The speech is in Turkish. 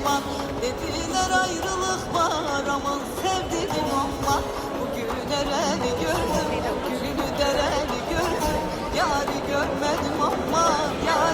aman. Dediler ayrılık var aman sevdiğim aman. Bugün Eren'i gördüm, gülünü dereni gördüm. Yari görmedim aman, yari